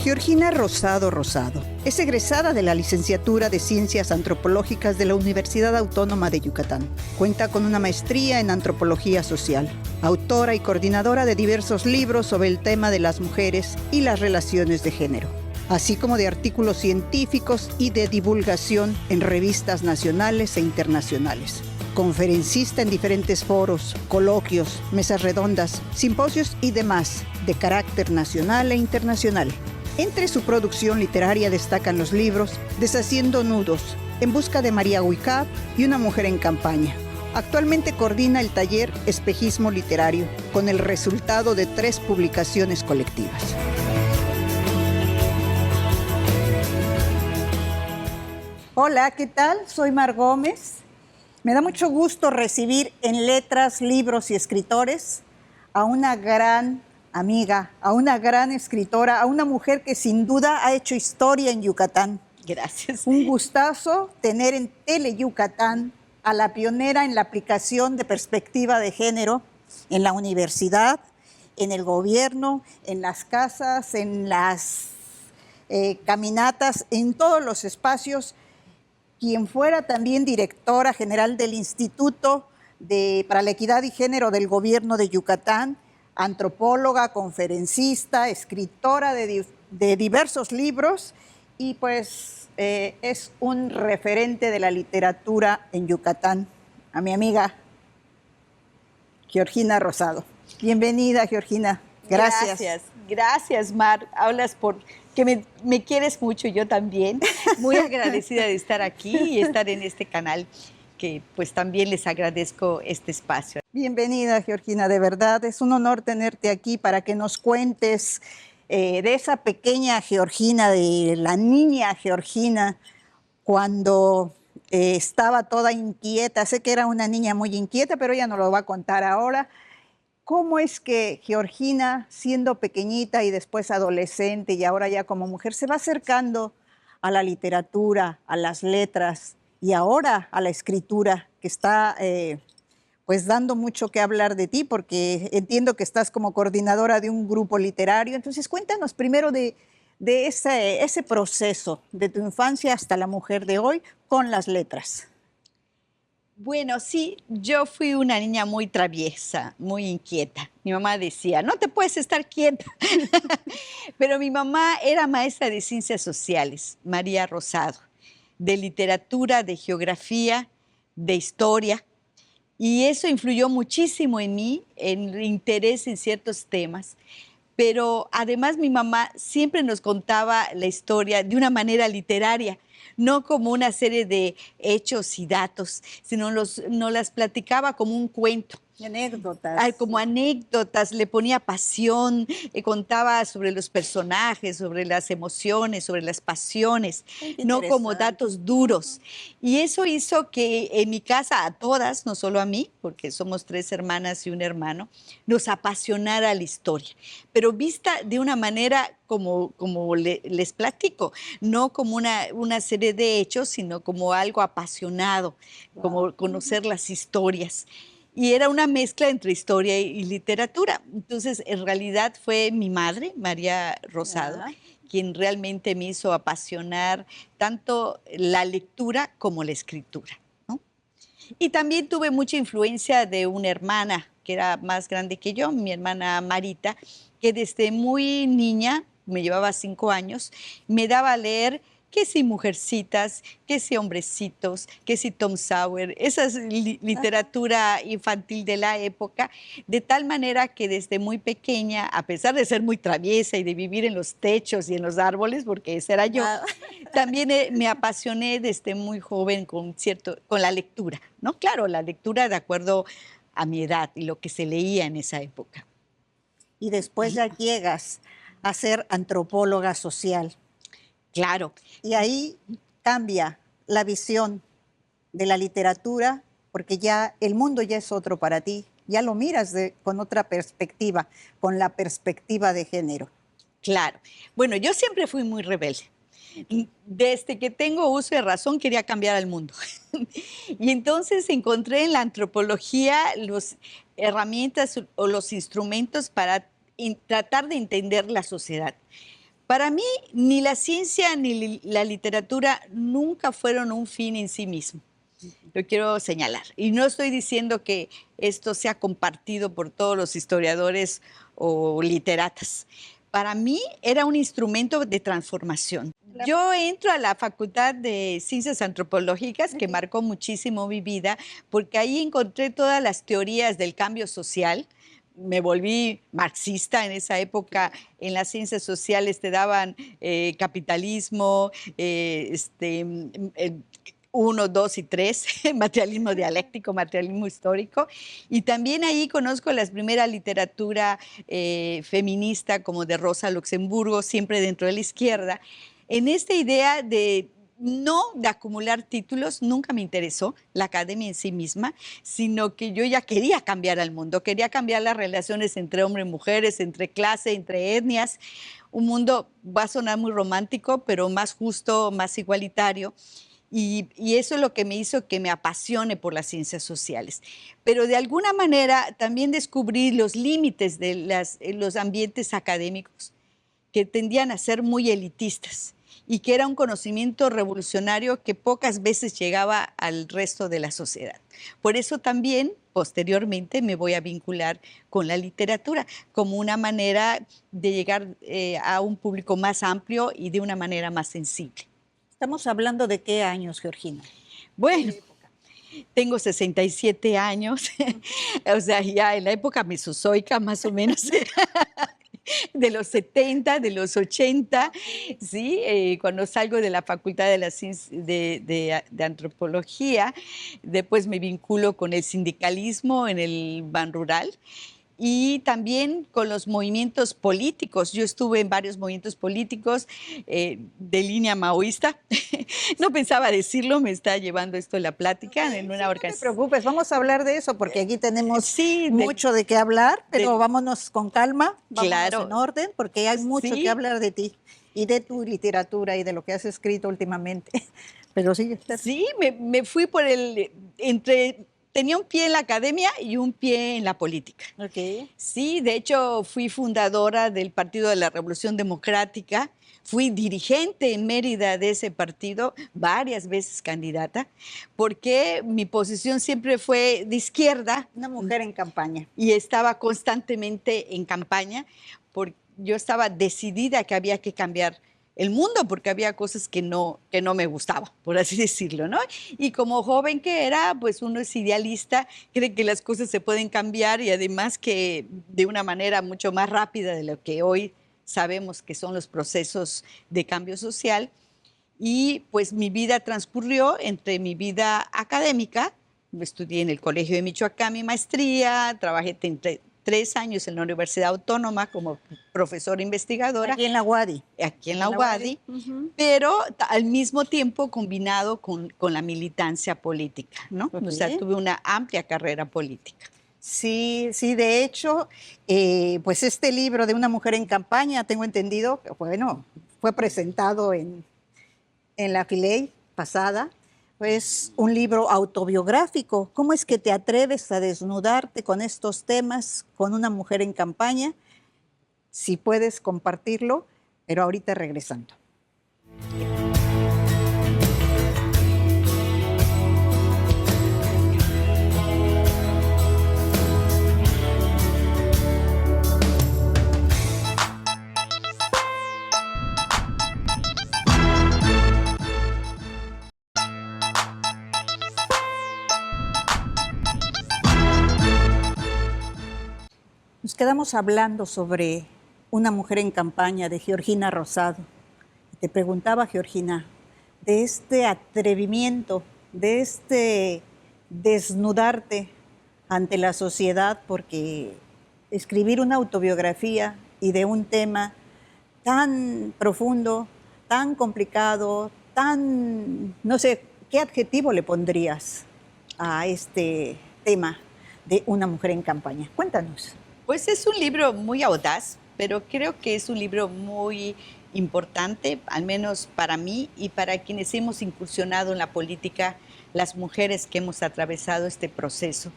Georgina Rosado Rosado es egresada de la licenciatura de Ciencias Antropológicas de la Universidad Autónoma de Yucatán. Cuenta con una maestría en Antropología Social, autora y coordinadora de diversos libros sobre el tema de las mujeres y las relaciones de género, así como de artículos científicos y de divulgación en revistas nacionales e internacionales. Conferencista en diferentes foros, coloquios, mesas redondas, simposios y demás de carácter nacional e internacional. Entre su producción literaria destacan los libros Deshaciendo nudos, En busca de María Huicab y Una mujer en campaña. Actualmente coordina el taller Espejismo Literario, con el resultado de 3 publicaciones colectivas. Hola, ¿qué tal? Soy Mar Gómez. Me da mucho gusto recibir en Letras, Libros y Escritores a una gran amiga, a una gran escritora, a una mujer que sin duda ha hecho historia en Yucatán. Gracias. Un gustazo tener en Tele Yucatán a la pionera en la aplicación de perspectiva de género en la universidad, en el gobierno, en las casas, en las caminatas, en todos los espacios. Quien fuera también directora general del Instituto para la Equidad y Género del Gobierno de Yucatán, antropóloga, conferencista, escritora de diversos libros y pues es un referente de la literatura en Yucatán. A mi amiga Georgina Rosado. Bienvenida, Georgina. Gracias. Gracias, Mar. Hablas porque me quieres mucho, yo también. Muy agradecida de estar aquí y estar en este canal, que pues también les agradezco este espacio. Bienvenida, Georgina, de verdad. Es un honor tenerte aquí para que nos cuentes de esa pequeña Georgina, de la niña Georgina, cuando estaba toda inquieta. Sé que era una niña muy inquieta, pero ella nos lo va a contar ahora. ¿Cómo es que Georgina, siendo pequeñita y después adolescente y ahora ya como mujer, se va acercando a la literatura, a las letras y ahora a la escritura, que está pues dando mucho que hablar de ti, porque entiendo que estás como coordinadora de un grupo literario? Entonces cuéntanos primero de ese proceso de tu infancia hasta la mujer de hoy con las letras. Bueno, sí, yo fui una niña muy traviesa, muy inquieta. Mi mamá decía, no te puedes estar quieta. Pero mi mamá era maestra de Ciencias Sociales, María Rosado, de literatura, de geografía, de historia. Y eso influyó muchísimo en mí, en el interés en ciertos temas. Pero además mi mamá siempre nos contaba la historia de una manera literaria, no como una serie de hechos y datos, sino nos las platicaba como un cuento. Anécdotas. Como anécdotas, le ponía pasión, contaba sobre los personajes, sobre las emociones, sobre las pasiones, no como datos duros. Y eso hizo que en mi casa, a todas, no solo a mí, porque somos 3 hermanas y un hermano, nos apasionara la historia, pero vista de una manera como les platico, no como una serie de hechos, sino como algo apasionado, como conocer las historias. Y era una mezcla entre historia y literatura. Entonces, en realidad fue mi madre, María Rosado, quien realmente me hizo apasionar tanto la lectura como la escritura, ¿no? Y también tuve mucha influencia de una hermana que era más grande que yo, mi hermana Marita, que desde muy niña, me llevaba 5 años, me daba a leer que si Mujercitas, que si Hombrecitos, que si Tom Sawyer, esa literatura infantil de la época, de tal manera que desde muy pequeña, a pesar de ser muy traviesa y de vivir en los techos y en los árboles, porque esa era yo, también me apasioné desde muy joven con la lectura, ¿no? Claro, la lectura de acuerdo a mi edad y lo que se leía en esa época. Y después ya llegas a ser antropóloga social. Claro. Y ahí cambia la visión de la literatura, porque ya el mundo ya es otro para ti, ya lo miras con otra perspectiva, con la perspectiva de género. Claro. Bueno, yo siempre fui muy rebelde. Desde que tengo uso de razón quería cambiar al mundo. Y entonces encontré en la antropología las herramientas o los instrumentos para tratar de entender la sociedad. Para mí, ni la ciencia ni la literatura nunca fueron un fin en sí mismo. Lo quiero señalar. Y no estoy diciendo que esto sea compartido por todos los historiadores o literatas. Para mí era un instrumento de transformación. Yo entro a la Facultad de Ciencias Antropológicas, que marcó muchísimo mi vida, porque ahí encontré todas las teorías del cambio social. Me volví marxista en esa época. En las ciencias sociales te daban capitalismo, 1, 2 y 3, materialismo dialéctico, materialismo histórico. Y también ahí conozco la primera literatura feminista como de Rosa Luxemburgo, siempre dentro de la izquierda. En esta idea de no de acumular títulos, nunca me interesó la academia en sí misma, sino que yo ya quería cambiar al mundo, quería cambiar las relaciones entre hombres y mujeres, entre clase, entre etnias, un mundo, va a sonar muy romántico, pero más justo, más igualitario. Y eso es lo que me hizo que me apasione por las ciencias sociales. Pero de alguna manera también descubrí los límites de los ambientes académicos que tendían a ser muy elitistas y que era un conocimiento revolucionario que pocas veces llegaba al resto de la sociedad. Por eso también, posteriormente, me voy a vincular con la literatura como una manera de llegar a un público más amplio y de una manera más sensible. Estamos hablando de qué años, Georgina. Bueno, tengo 67 años, o sea, ya en la época mesozoica más o menos, de los 70, de los 80, ¿sí? Cuando salgo de la Facultad de Antropología, después me vinculo con el sindicalismo en el Ban Rural, y también con los movimientos políticos. Yo estuve en varios movimientos políticos de línea maoísta. No pensaba decirlo, me está llevando esto la plática en una organización. No te preocupes, vamos a hablar de eso porque aquí tenemos mucho de qué hablar, pero vámonos con calma, vámonos en orden, porque hay mucho que hablar de ti y de tu literatura y de lo que has escrito últimamente. Pero sí, me fui por tenía un pie en la academia y un pie en la política. Okay. Sí, de hecho fui fundadora del Partido de la Revolución Democrática, fui dirigente en Mérida de ese partido, varias veces candidata, porque mi posición siempre fue de izquierda. Una mujer en campaña. Y estaba constantemente en campaña, porque yo estaba decidida que había que cambiar el mundo, porque había cosas que no me gustaban, por así decirlo, ¿no? Y como joven que era, pues uno es idealista, cree que las cosas se pueden cambiar y además que de una manera mucho más rápida de lo que hoy sabemos que son los procesos de cambio social. Y pues mi vida transcurrió entre mi vida académica, estudié en el Colegio de Michoacán mi maestría, trabajé 3 años en la Universidad Autónoma como profesora investigadora. Aquí en la UADY. Aquí en la UADY, pero al mismo tiempo combinado con la militancia política, ¿no? Okay. O sea, tuve una amplia carrera política. Sí, de hecho, pues este libro de Una mujer en campaña, tengo entendido, bueno, fue presentado en la Filey pasada. Es un libro autobiográfico. ¿Cómo es que te atreves a desnudarte con estos temas con una mujer en campaña? Si puedes compartirlo, pero ahorita regresando. Nos quedamos hablando sobre Una mujer en campaña de Georgina Rosado. Te preguntaba, Georgina, de este atrevimiento, de este desnudarte ante la sociedad, porque escribir una autobiografía y de un tema tan profundo, tan complicado, no sé, ¿qué adjetivo le pondrías a este tema de Una mujer en campaña? Cuéntanos. Pues es un libro muy audaz, pero creo que es un libro muy importante, al menos para mí y para quienes hemos incursionado en la política, las mujeres que hemos atravesado este proceso.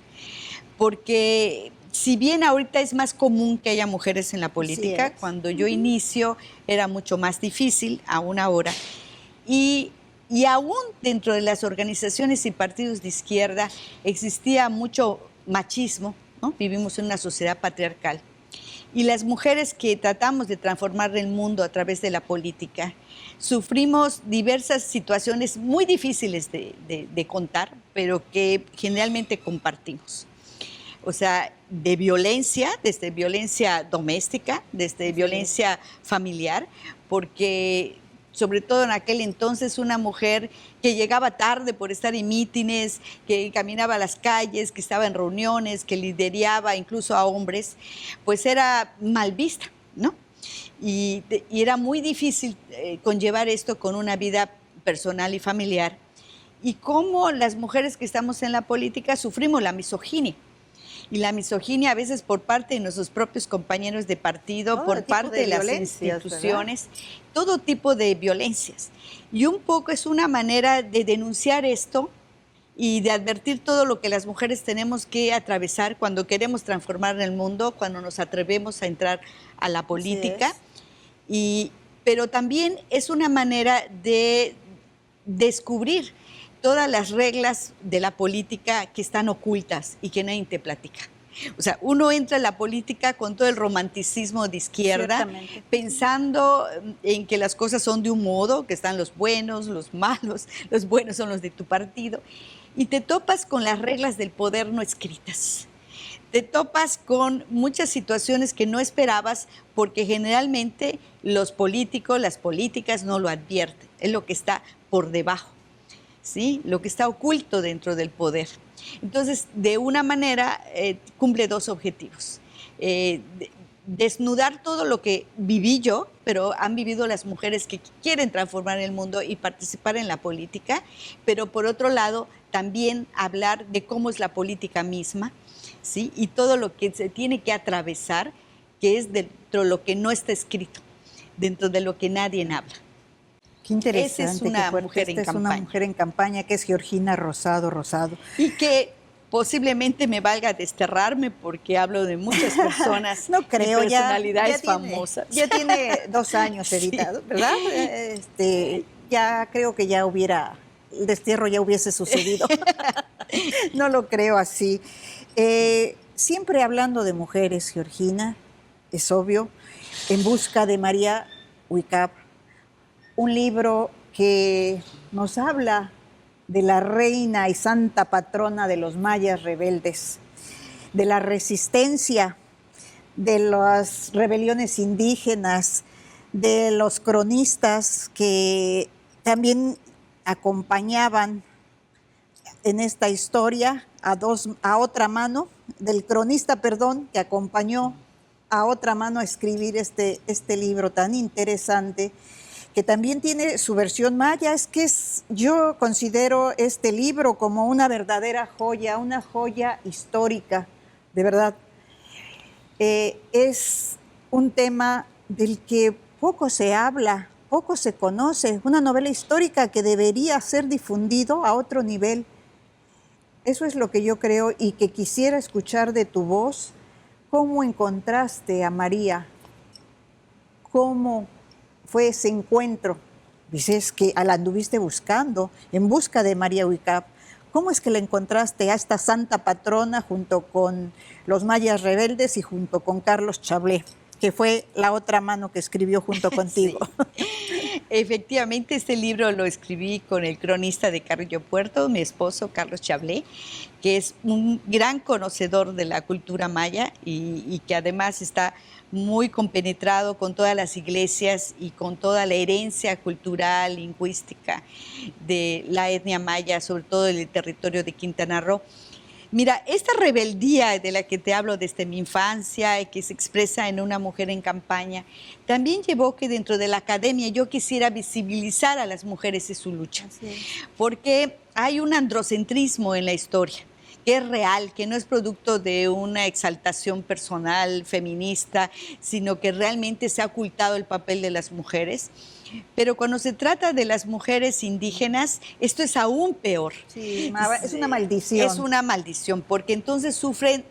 Porque si bien ahorita es más común que haya mujeres en la política, es. cuando yo inicio era mucho más difícil, aún ahora. Y aún dentro de las organizaciones y partidos de izquierda existía mucho machismo, ¿no? Vivimos en una sociedad patriarcal. Y las mujeres que tratamos de transformar el mundo a través de la política, sufrimos diversas situaciones muy difíciles de contar, pero que generalmente compartimos. O sea, de violencia, desde violencia doméstica, desde violencia familiar, porque sobre todo en aquel entonces una mujer que llegaba tarde por estar en mítines, que caminaba a las calles, que estaba en reuniones, que lideraba incluso a hombres, pues era mal vista, ¿no? Y era muy difícil conllevar esto con una vida personal y familiar. Y cómo las mujeres que estamos en la política sufrimos la misoginia. Y la misoginia a veces por parte de nuestros propios compañeros de partido, por parte de las instituciones, ¿verdad? Todo tipo de violencias. Y un poco es una manera de denunciar esto y de advertir todo lo que las mujeres tenemos que atravesar cuando queremos transformar el mundo, cuando nos atrevemos a entrar a la política. Pero también es una manera de descubrir todas las reglas de la política que están ocultas y que nadie te platica. O sea, uno entra en la política con todo el romanticismo de izquierda, pensando en que las cosas son de un modo, que están los buenos, los malos, los buenos son los de tu partido, y te topas con las reglas del poder no escritas. Te topas con muchas situaciones que no esperabas porque generalmente los políticos, las políticas no lo advierten, es lo que está por debajo. ¿Sí? Lo que está oculto dentro del poder. Entonces, de una manera, cumple dos objetivos. Desnudar todo lo que viví yo, pero han vivido las mujeres que quieren transformar el mundo y participar en la política, pero por otro lado, también hablar de cómo es la política misma, ¿sí? Y todo lo que se tiene que atravesar, que es dentro de lo que no está escrito, dentro de lo que nadie habla. Qué interesante. Esa es una mujer en campaña. Una mujer en campaña que es Georgina Rosado. Y que posiblemente me valga desterrarme porque hablo de muchas personas no creo, y personalidades famosas. Ya tiene 2 años editado, sí. ¿Verdad? Ya creo que el destierro ya hubiese sucedido. No lo creo así. Siempre hablando de mujeres, Georgina, es obvio, En busca de María Huicap, un libro que nos habla de la reina y santa patrona de los mayas rebeldes, de la resistencia, de las rebeliones indígenas, de los cronistas que también acompañaban en esta historia a otra mano, del cronista, que acompañó a otra mano a escribir este libro tan interesante, que también tiene su versión maya. Yo considero este libro como una verdadera joya, una joya histórica, de verdad. Es un tema del que poco se habla, poco se conoce, una novela histórica que debería ser difundido a otro nivel. Eso es lo que yo creo y que quisiera escuchar de tu voz. ¿Cómo encontraste a María? ¿Cómo fue ese encuentro? Dices que la anduviste buscando, en busca de María Huicap. ¿Cómo es que la encontraste a esta santa patrona junto con los mayas rebeldes y junto con Carlos Chablé, que fue la otra mano que escribió junto contigo? Sí. Efectivamente, este libro lo escribí con el cronista de Carrillo Puerto, mi esposo Carlos Chablé, que es un gran conocedor de la cultura maya y que además está muy compenetrado con todas las iglesias y con toda la herencia cultural, lingüística de la etnia maya, sobre todo en el territorio de Quintana Roo. Mira, esta rebeldía de la que te hablo desde mi infancia y que se expresa en Una mujer en campaña, también llevó que dentro de la academia yo quisiera visibilizar a las mujeres y su lucha. Porque hay un androcentrismo en la historia, que es real, que no es producto de una exaltación personal feminista, sino que realmente se ha ocultado el papel de las mujeres. Pero cuando se trata de las mujeres indígenas, esto es aún peor. Sí, es una maldición. Es una maldición, porque entonces sufren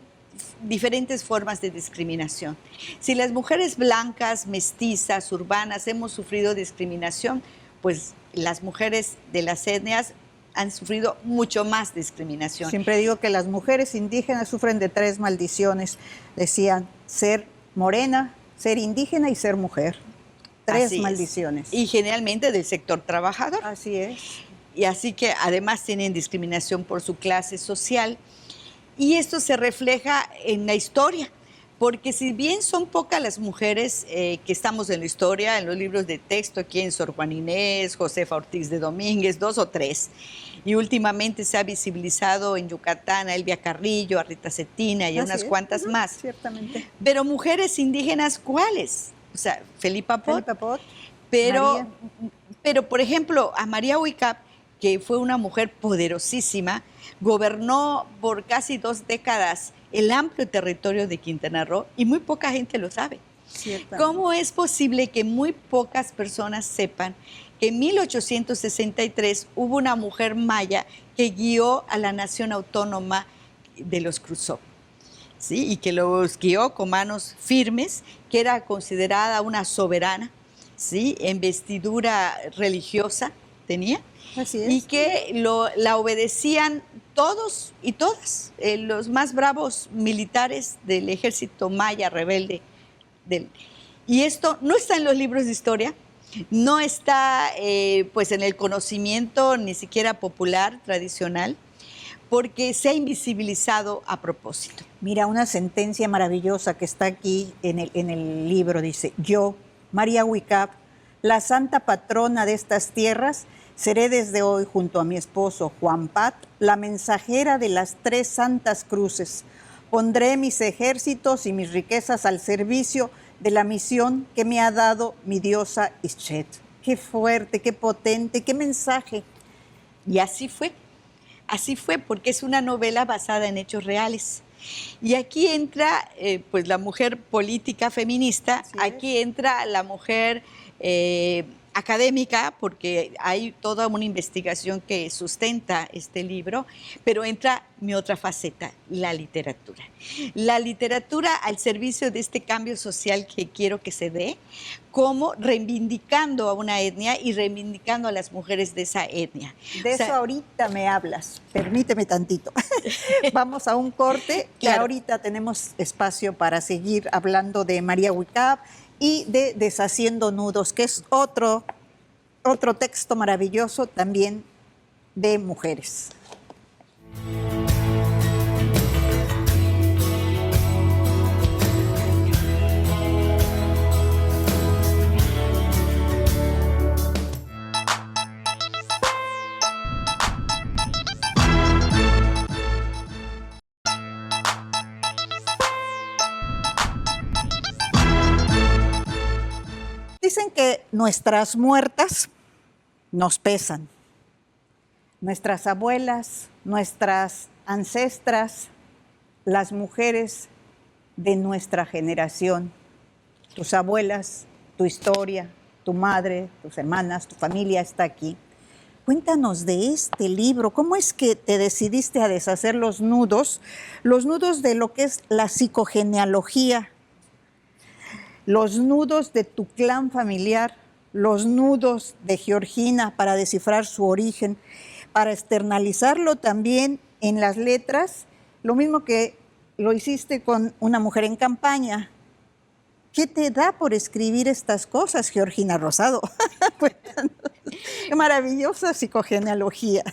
diferentes formas de discriminación. Si las mujeres blancas, mestizas, urbanas hemos sufrido discriminación, pues las mujeres de las etnias han sufrido mucho más discriminación. Siempre digo que las mujeres indígenas sufren de 3 maldiciones. Decían ser morena, ser indígena y ser mujer. 3 maldiciones. Y generalmente del sector trabajador. Así es. Y así que además tienen discriminación por su clase social. Y esto se refleja en la historia, porque si bien son pocas las mujeres que estamos en la historia, en los libros de texto, aquí en Sor Juana Inés, Josefa Ortiz de Domínguez, 2 o 3, y últimamente se ha visibilizado en Yucatán a Elvia Carrillo, a Rita Cetina y a unas cuantas más. Ciertamente. Pero mujeres indígenas, ¿cuáles? O sea, Felipa Pot. María. Pero, por ejemplo, a María Huicap, que fue una mujer poderosísima, gobernó por casi 2 décadas el amplio territorio de Quintana Roo y muy poca gente lo sabe. ¿Cómo es posible que muy pocas personas sepan que en 1863 hubo una mujer maya que guió a la nación autónoma de los Crusoe? ¿Sí? Y que los guió con manos firmes, que era considerada una soberana, ¿sí? En vestidura religiosa tenía. Así es. Y que la obedecían todos y todas, los más bravos militares del ejército maya rebelde. Y esto no está en los libros de historia, no está pues en el conocimiento ni siquiera popular, tradicional, porque se ha invisibilizado a propósito. Mira, una sentencia maravillosa que está aquí en el libro, dice: yo, María Huicap, la santa patrona de estas tierras, seré desde hoy, junto a mi esposo Juan Pat, la mensajera de las 3 santas cruces. Pondré mis ejércitos y mis riquezas al servicio de la misión que me ha dado mi diosa Ixchet. Qué fuerte, qué potente, qué mensaje. Y así fue porque es una novela basada en hechos reales. Y aquí entra pues la mujer política feminista, aquí entra la mujer académica, porque hay toda una investigación que sustenta este libro, pero entra mi otra faceta, la literatura. La literatura al servicio de este cambio social que quiero que se dé, como reivindicando a una etnia y reivindicando a las mujeres de esa etnia. De eso ahorita me hablas, permíteme tantito. Vamos a un corte, que ahorita tenemos espacio para seguir hablando de María Huicap y de Deshaciendo Nudos, que es otro texto maravilloso también de mujeres. Dicen que nuestras muertas nos pesan. Nuestras abuelas, nuestras ancestras, las mujeres de nuestra generación, tus abuelas, tu historia, tu madre, tus hermanas, tu familia está aquí. Cuéntanos de este libro. ¿Cómo es que te decidiste a deshacer los nudos de lo que es la psicogenealogía, los nudos de tu clan familiar, los nudos de Georgina para descifrar su origen, para externalizarlo también en las letras, lo mismo que lo hiciste con Una mujer en campaña? ¿Qué te da por escribir estas cosas, Georgina Rosado? Qué maravillosa psicogenealogía.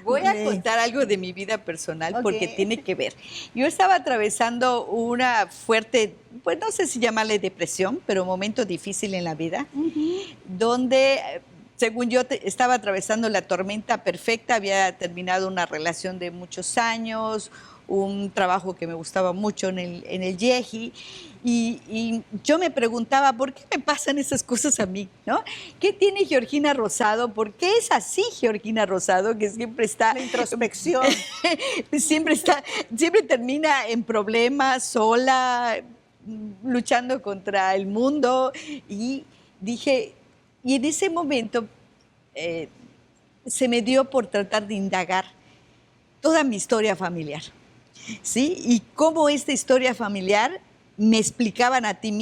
Voy a contar algo de mi vida personal porque tiene que ver. Yo estaba atravesando una fuerte, pues no sé si llamarle depresión, pero un momento difícil en la vida, donde, según yo, estaba atravesando la tormenta perfecta, había terminado una relación de muchos años, un trabajo que me gustaba mucho en el IEGI, y yo me preguntaba, ¿por qué me pasan esas cosas a mí? ¿No? ¿Qué tiene Georgina Rosado? ¿Por qué es así Georgina Rosado, que siempre está... La introspección. siempre termina en problemas, sola, luchando contra el mundo? Y dije, y en ese momento se me dio por tratar de indagar toda mi historia familiar. ¿sí? Y cómo esta historia familiar me explicaban a mí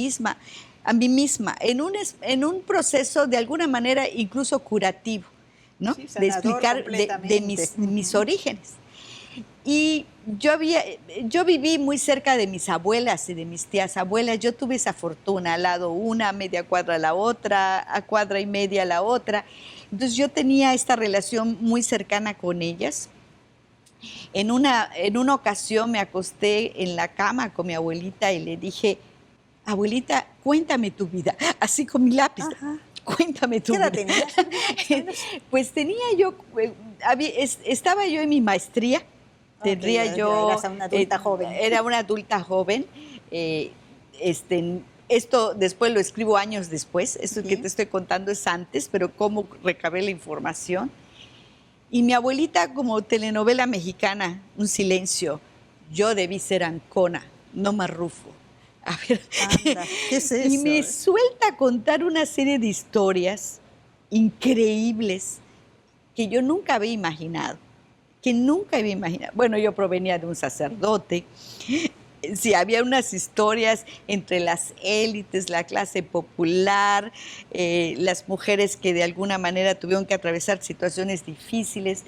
misma, en un proceso de alguna manera incluso curativo, ¿no? Sí, De sanador explicar de completamente. mis orígenes. Y yo viví muy cerca de mis abuelas y de mis tías abuelas. Yo tuve esa fortuna, al lado una, a media cuadra la otra, a cuadra y media la otra. Entonces yo tenía esta relación muy cercana con ellas. En una ocasión me acosté en la cama con mi abuelita y le dije, abuelita, cuéntame tu vida, así con mi lápiz. Ajá. Cuéntame tu ¿Qué edad vida. tenías, amiga, más o menos? Pues tenía yo, estaba yo en mi maestría, tendría ya yo, eras una adulta joven. era una adulta joven, eh, esto después lo escribo años después, esto que Bien. te estoy contando es antes, pero cómo recabé la información. Y mi abuelita, como telenovela mexicana, un silencio, yo debí ser Ancona, no Marrufo. A ver, Anda, ¿qué es y eso? me suelta a contar una serie de historias increíbles que yo nunca había imaginado, que nunca había imaginado. Bueno, yo provenía de un sacerdote, sí, había unas historias entre las élites, la clase popular, las mujeres que de alguna manera tuvieron que atravesar situaciones difíciles.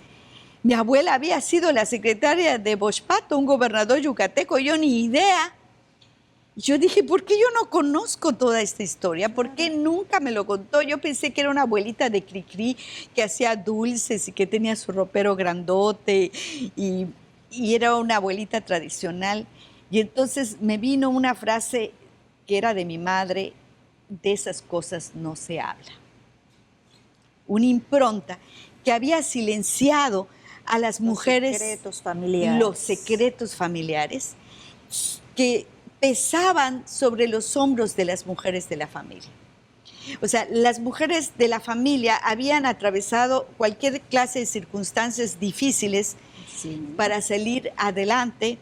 Mi abuela había sido la secretaria de Boschpato, un gobernador yucateco, yo ni idea. Yo dije, ¿por qué yo no conozco toda esta historia? ¿Por qué nunca me lo contó? Yo pensé que era una abuelita de Cricri que hacía dulces y que tenía su ropero grandote y era una abuelita tradicional. Y entonces me vino una frase que era de mi madre, de esas cosas no se habla. Una impronta que había silenciado a las mujeres Secretos familiares. los secretos familiares que pesaban sobre los hombros de las mujeres de la familia. O sea, las mujeres de la familia habían atravesado cualquier clase de circunstancias difíciles Sí. para salir adelante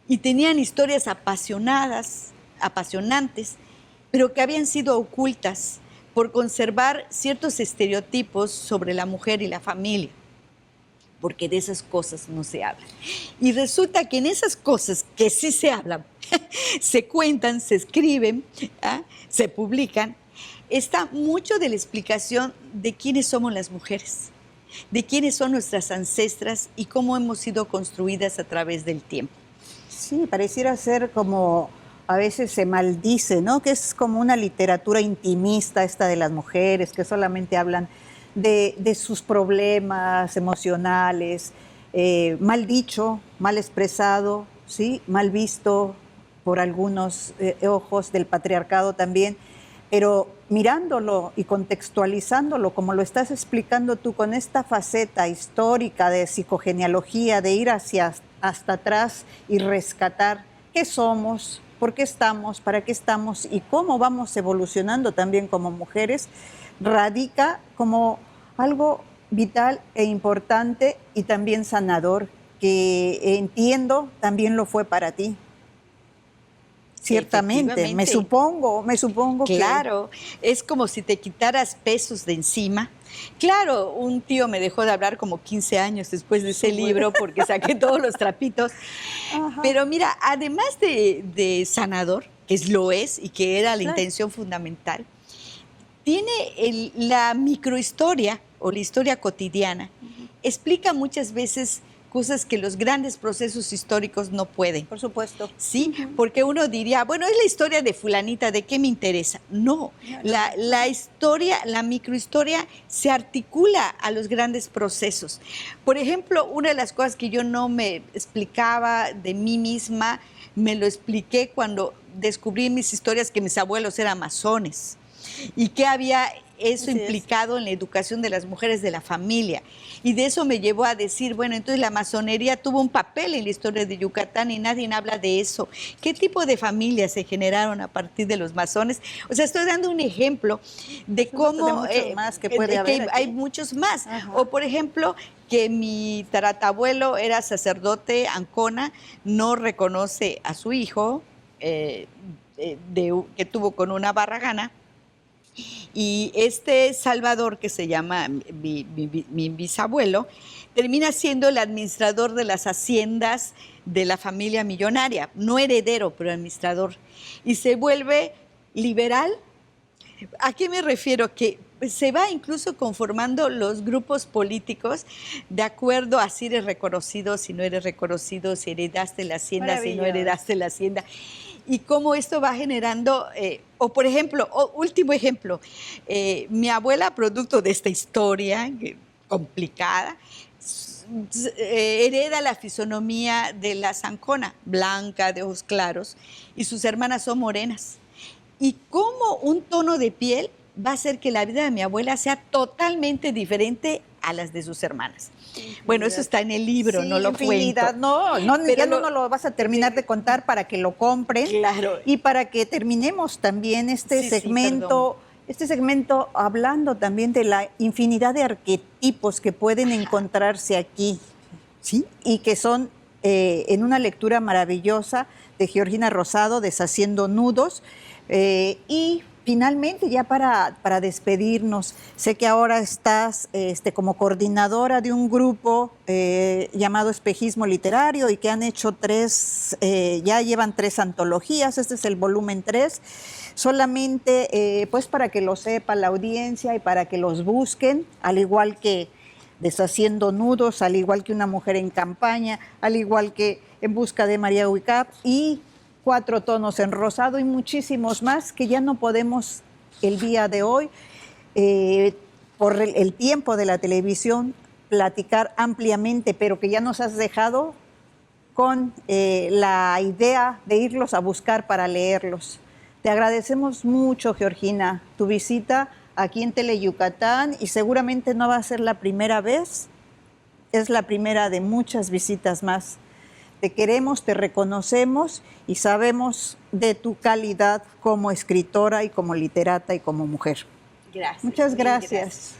y tenían historias apasionadas, apasionantes, pero que habían sido ocultas por conservar ciertos estereotipos sobre la mujer y la familia, porque de esas cosas no se habla. Y resulta que en esas cosas que sí se hablan, se cuentan, se escriben, ¿ah? Se publican, está mucho de la explicación de quiénes somos las mujeres, de quiénes son nuestras ancestras y cómo hemos sido construidas a través del tiempo. Sí, pareciera ser como a veces se maldice, ¿no? Que es como una literatura intimista esta de las mujeres, que solamente hablan de sus problemas emocionales, mal dicho, mal expresado, ¿sí? Mal visto por algunos ojos del patriarcado también, pero mirándolo y contextualizándolo, como lo estás explicando tú, con esta faceta histórica de psicogenealogía, de ir hasta atrás y rescatar qué somos, por qué estamos, para qué estamos y cómo vamos evolucionando también como mujeres, radica como algo vital e importante y también sanador, que entiendo también lo fue para ti. Ciertamente, me supongo claro, es como si te quitaras pesos de encima. Claro, un tío me dejó de hablar como 15 años después de ese libro porque saqué todos los trapitos. Ajá. Pero mira, además de sanador, que lo es y que era la intención fundamental, tiene la microhistoria o la historia cotidiana. Explica muchas veces cosas que los grandes procesos históricos no pueden. Por supuesto. Sí, porque uno diría, bueno, es la historia de fulanita, ¿de qué me interesa? No, la historia, la microhistoria se articula a los grandes procesos. Por ejemplo, una de las cosas que yo no me explicaba de mí misma, me lo expliqué cuando descubrí en mis historias que mis abuelos eran masones y que había eso implicado en la educación de las mujeres de la familia. Y de eso me llevó a decir, bueno, entonces la masonería tuvo un papel en la historia de Yucatán y nadie habla de eso. ¿Qué tipo de familias se generaron a partir de los masones? O sea, estoy dando un ejemplo de cómo... muchos más que puede haber aquí. Hay muchos más. Ajá. O, por ejemplo, que mi tatarabuelo era sacerdote Ancona, no reconoce a su hijo, que tuvo con una barragana. Y este Salvador, que se llama mi bisabuelo, termina siendo el administrador de las haciendas de la familia millonaria, no heredero, pero administrador, y se vuelve liberal. ¿A qué me refiero? Que se va incluso conformando los grupos políticos de acuerdo a si eres reconocido, si no eres reconocido, si heredaste la hacienda, si no heredaste la hacienda. Y cómo esto va generando, o por ejemplo, último ejemplo, mi abuela, producto de esta historia complicada, hereda la fisonomía de la zancona, blanca, de ojos claros, y sus hermanas son morenas. Y cómo un tono de piel va a hacer que la vida de mi abuela sea totalmente diferente a las de sus hermanas. Bueno, eso está en el libro, sí, no lo cuento. No, ya no lo vas a terminar de contar para que lo compren. Claro. Y para que terminemos también este segmento hablando también de la infinidad de arquetipos que pueden encontrarse aquí, ¿sí? Y que son en una lectura maravillosa de Georgina Rosado, Deshaciendo Nudos. Y finalmente, ya para despedirnos, sé que ahora estás como coordinadora de un grupo llamado Espejismo Literario y que han hecho ya llevan 3 antologías, este es el volumen 3, solamente pues para que lo sepa la audiencia y para que los busquen, al igual que Deshaciendo Nudos, al igual que Una Mujer en Campaña, al igual que En Busca de María Huicap y 4 tonos en rosado y muchísimos más que ya no podemos el día de hoy, por el tiempo de la televisión, platicar ampliamente, pero que ya nos has dejado con la idea de irlos a buscar para leerlos. Te agradecemos mucho, Georgina, tu visita aquí en Teleyucatán y seguramente no va a ser la primera vez, es la primera de muchas visitas más. Te queremos, te reconocemos y sabemos de tu calidad como escritora y como literata y como mujer. Gracias. Muchas gracias.